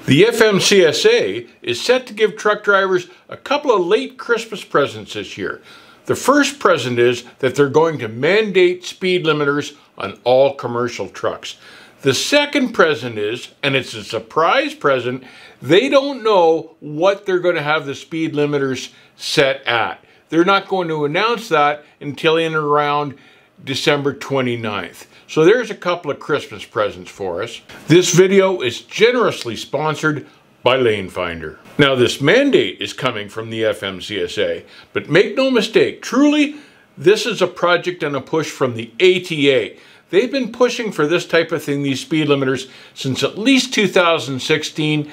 The FMCSA is set to give truck drivers a couple of late Christmas presents this year. The first present is that they're going to mandate speed limiters on all commercial trucks. The second present is, and it's a surprise present, they don't know what they're going to have the speed limiters set at. They're not going to announce that until in around December 29th. So there's a couple of Christmas presents for us. This video is generously sponsored by Lanefinder. Now this mandate is coming from the FMCSA, but make no mistake, truly, this is a project and a push from the ATA. They've been pushing for this type of thing, these speed limiters, since at least 2016,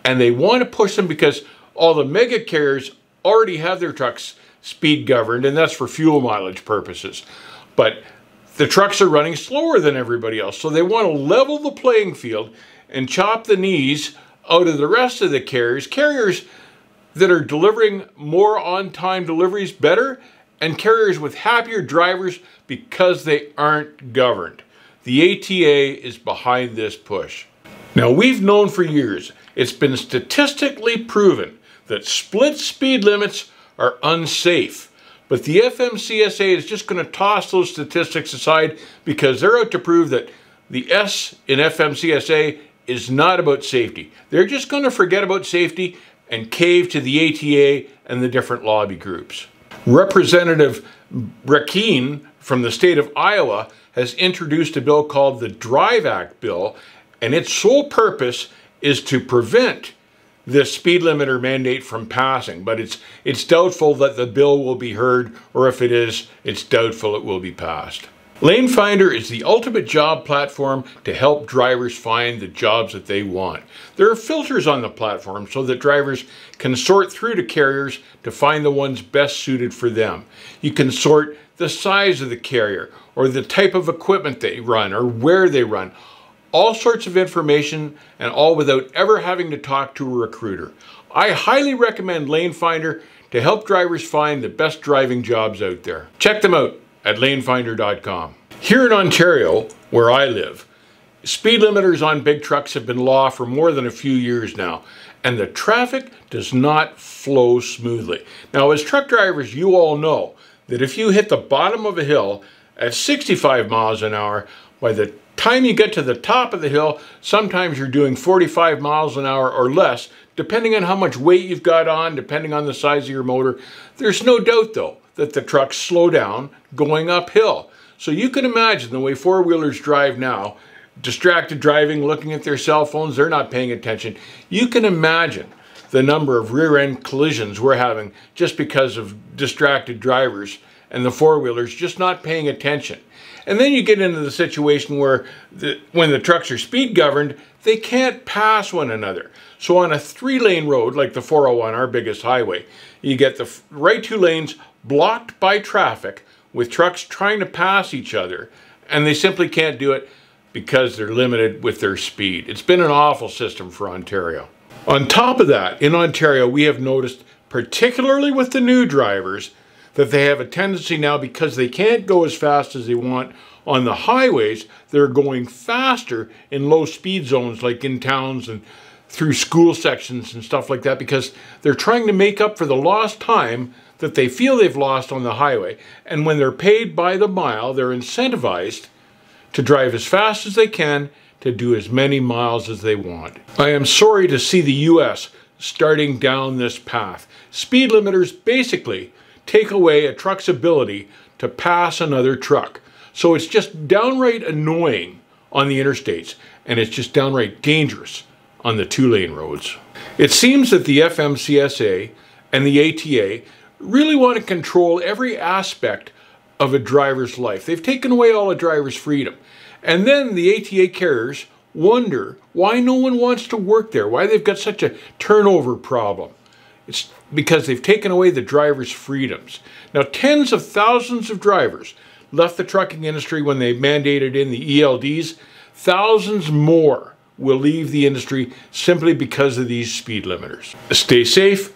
and they want to push them because all the mega carriers already have their trucks speed governed, and that's for fuel mileage purposes. But the trucks are running slower than everybody else, so they want to level the playing field and chop the knees out of the rest of the carriers that are delivering more on-time deliveries better, and carriers with happier drivers because they aren't governed. The ATA is behind this push. Now we've known for years, it's been statistically proven that split speed limits are unsafe. But the FMCSA is just going to toss those statistics aside because they're out to prove that the S in FMCSA is not about safety. They're just going to forget about safety and cave to the ATA and the different lobby groups. Representative Rakeen from the state of Iowa has introduced a bill called the Drive Act bill, and its sole purpose is to prevent this speed limiter mandate from passing, but it's doubtful that the bill will be heard, or if it is, it's doubtful it will be passed. Lanefinder is the ultimate job platform to help drivers find the jobs that they want. There are filters on the platform so that drivers can sort through to carriers to find the ones best suited for them. You can sort the size of the carrier, or the type of equipment they run, or where they run. All sorts of information, and all without ever having to talk to a recruiter. I highly recommend Lanefinder to help drivers find the best driving jobs out there. Check them out at lanefinder.com. Here in Ontario, where I live, speed limiters on big trucks have been law for more than a few years now, and the traffic does not flow smoothly. Now, as truck drivers, you all know that if you hit the bottom of a hill at 65 miles an hour, by the time you get to the top of the hill, sometimes you're doing 45 miles an hour or less, depending on how much weight you've got on, depending on the size of your motor. There's no doubt, though, that the trucks slow down going uphill. So you can imagine the way four-wheelers drive now, distracted driving, looking at their cell phones, they're not paying attention. You can imagine the number of rear-end collisions we're having just because of distracted drivers and the four-wheelers just not paying attention. And then you get into the situation where when the trucks are speed governed, they can't pass one another. So on a 3-lane road, like the 401, our biggest highway, you get the right 2 lanes blocked by traffic with trucks trying to pass each other, and they simply can't do it because they're limited with their speed. It's been an awful system for Ontario. On top of that, in Ontario, we have noticed, particularly with the new drivers, that they have a tendency now, because they can't go as fast as they want on the highways, they're going faster in low speed zones like in towns and through school sections and stuff like that, because they're trying to make up for the lost time that they feel they've lost on the highway. And when they're paid by the mile, they're incentivized to drive as fast as they can to do as many miles as they want. I am sorry to see the US starting down this path. Speed limiters basically take away a truck's ability to pass another truck. So it's just downright annoying on the interstates, and it's just downright dangerous on the 2-lane roads. It seems that the FMCSA and the ATA really want to control every aspect of a driver's life. They've taken away all a driver's freedom. And then the ATA carriers wonder why no one wants to work there, why they've got such a turnover problem. It's because they've taken away the driver's freedoms. Now, tens of thousands of drivers left the trucking industry when they mandated in the ELDs. Thousands more will leave the industry simply because of these speed limiters. Stay safe,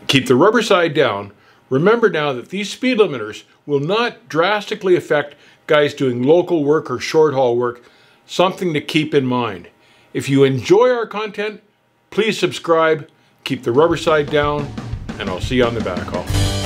keep the rubber side down. Remember now that these speed limiters will not drastically affect guys doing local work or short haul work. Something to keep in mind. If you enjoy our content, Please subscribe, keep the rubber side down, and I'll see you on the backhaul.